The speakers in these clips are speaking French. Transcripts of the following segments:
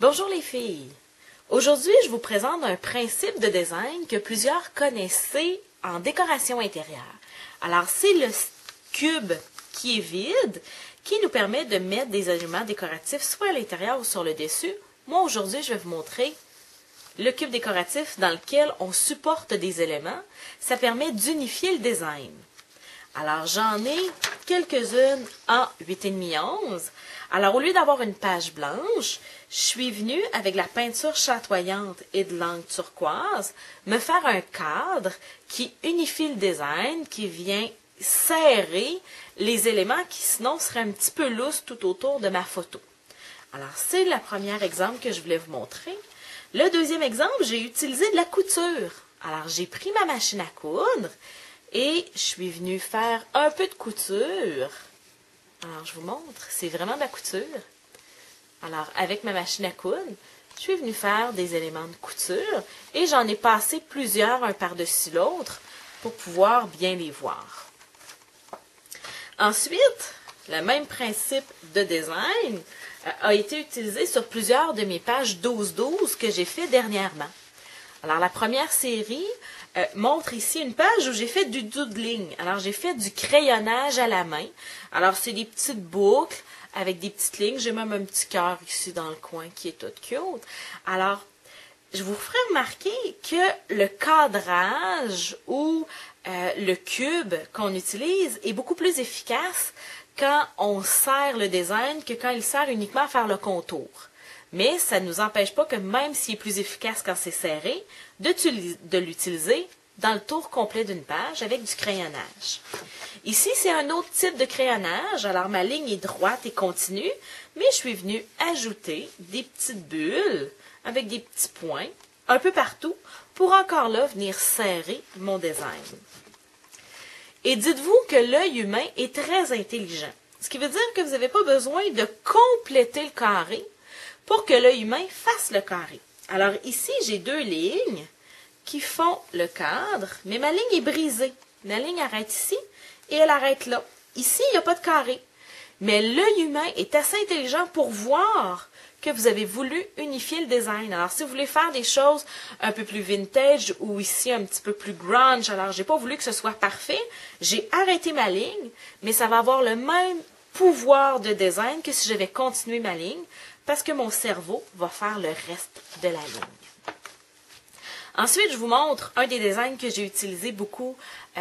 Bonjour les filles! Aujourd'hui, je vous présente un principe de design que plusieurs connaissaient en décoration intérieure. Alors, c'est le cube qui est vide, qui nous permet de mettre des éléments décoratifs soit à l'intérieur ou sur le dessus. Moi, aujourd'hui, je vais vous montrer le cube décoratif dans lequel on supporte des éléments. Ça permet d'unifier le design. Alors, j'en ai quelques-unes en 8,5-11. Alors, au lieu d'avoir une page blanche, je suis venue, avec la peinture chatoyante et de l'encre turquoise, me faire un cadre qui unifie le design, qui vient serrer les éléments qui, sinon, seraient un petit peu lousses tout autour de ma photo. Alors, c'est le premier exemple que je voulais vous montrer. Le deuxième exemple, j'ai utilisé de la couture. Alors, j'ai pris ma machine à coudre et je suis venue faire un peu de couture. Alors, je vous montre, c'est vraiment de la couture. Alors, avec ma machine à coudre, je suis venue faire des éléments de couture et j'en ai passé plusieurs un par-dessus l'autre pour pouvoir bien les voir. Ensuite, le même principe de design a été utilisé sur plusieurs de mes pages 12-12 que j'ai fait dernièrement. Alors, la première série montre ici une page où j'ai fait du doodling. Alors, j'ai fait du crayonnage à la main. Alors, c'est des petites boucles avec des petites lignes. J'ai même un petit cœur ici dans le coin qui est tout cute. Alors, je vous ferai remarquer que le cadrage ou le cube qu'on utilise est beaucoup plus efficace quand on serre le design que quand il sert uniquement à faire le contour. Mais ça ne nous empêche pas que même s'il est plus efficace quand c'est serré, de l'utiliser dans le tour complet d'une page avec du crayonnage. Ici, c'est un autre type de crayonnage. Alors, ma ligne est droite et continue, mais je suis venue ajouter des petites bulles avec des petits points un peu partout pour encore là venir serrer mon design. Et dites-vous que l'œil humain est très intelligent. Ce qui veut dire que vous n'avez pas besoin de compléter le carré pour que l'œil humain fasse le carré. Alors ici, j'ai deux lignes qui font le cadre, mais ma ligne est brisée. Ma ligne arrête ici et elle arrête là. Ici, il n'y a pas de carré. Mais l'œil humain est assez intelligent pour voir que vous avez voulu unifier le design. Alors, si vous voulez faire des choses un peu plus vintage ou ici un petit peu plus grunge, alors j'ai pas voulu que ce soit parfait, j'ai arrêté ma ligne, mais ça va avoir le même pouvoir de design que si j'avais continué ma ligne, parce que mon cerveau va faire le reste de la ligne. Ensuite, je vous montre un des designs que j'ai utilisé beaucoup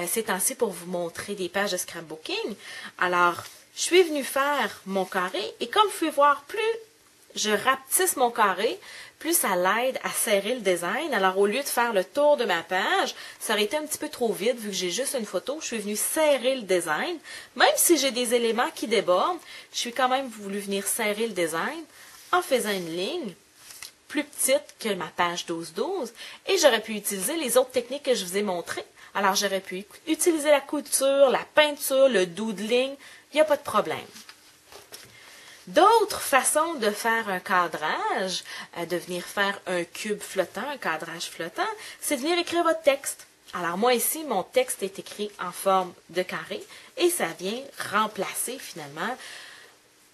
ces temps-ci pour vous montrer des pages de scrapbooking. Alors, je suis venue faire mon carré et comme vous pouvez voir, plus je rapetisse mon carré, plus ça l'aide à serrer le design. Alors, au lieu de faire le tour de ma page, ça aurait été un petit peu trop vide vu que j'ai juste une photo. Je suis venue serrer le design. Même si j'ai des éléments qui débordent, je suis quand même voulu venir serrer le design en faisant une ligne plus petite que ma page 12-12 et j'aurais pu utiliser les autres techniques que je vous ai montrées. Alors, j'aurais pu utiliser la couture, la peinture, le doodling, il n'y a pas de problème. D'autres façons de faire un cadrage, de venir faire un cube flottant, un cadrage flottant, c'est de venir écrire votre texte. Alors, moi ici, mon texte est écrit en forme de carré et ça vient remplacer finalement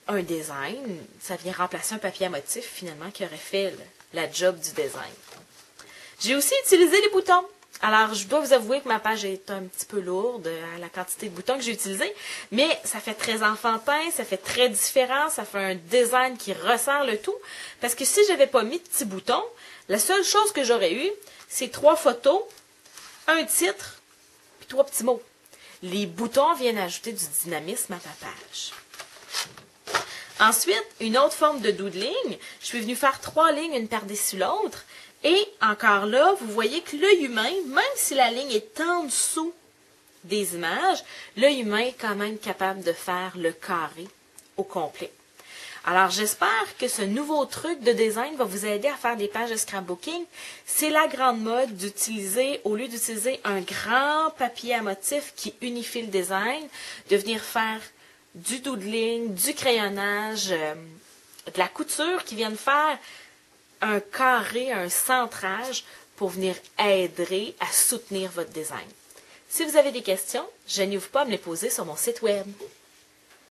un design, ça vient remplacer un papier à motif, finalement, qui aurait fait la job du design. J'ai aussi utilisé les boutons. Alors, je dois vous avouer que ma page est un petit peu lourde à la quantité de boutons que j'ai utilisés, mais ça fait très enfantin, ça fait très différent, ça fait un design qui resserre le tout, parce que si je n'avais pas mis de petits boutons, la seule chose que j'aurais eu, c'est 3 photos, un titre, puis 3 petits mots. Les boutons viennent ajouter du dynamisme à ma page. Ensuite, une autre forme de doodling, je suis venue faire 3 lignes une par-dessus l'autre. Et encore là, vous voyez que l'œil humain, même si la ligne est en dessous des images, l'œil humain est quand même capable de faire le carré au complet. Alors, j'espère que ce nouveau truc de design va vous aider à faire des pages de scrapbooking. C'est la grande mode d'utiliser, au lieu d'utiliser un grand papier à motif qui unifie le design, de venir faire du doodling, du crayonnage, de la couture qui viennent faire un carré, un centrage pour venir aider à soutenir votre design. Si vous avez des questions, gênez-vous pas à me les poser sur mon site web.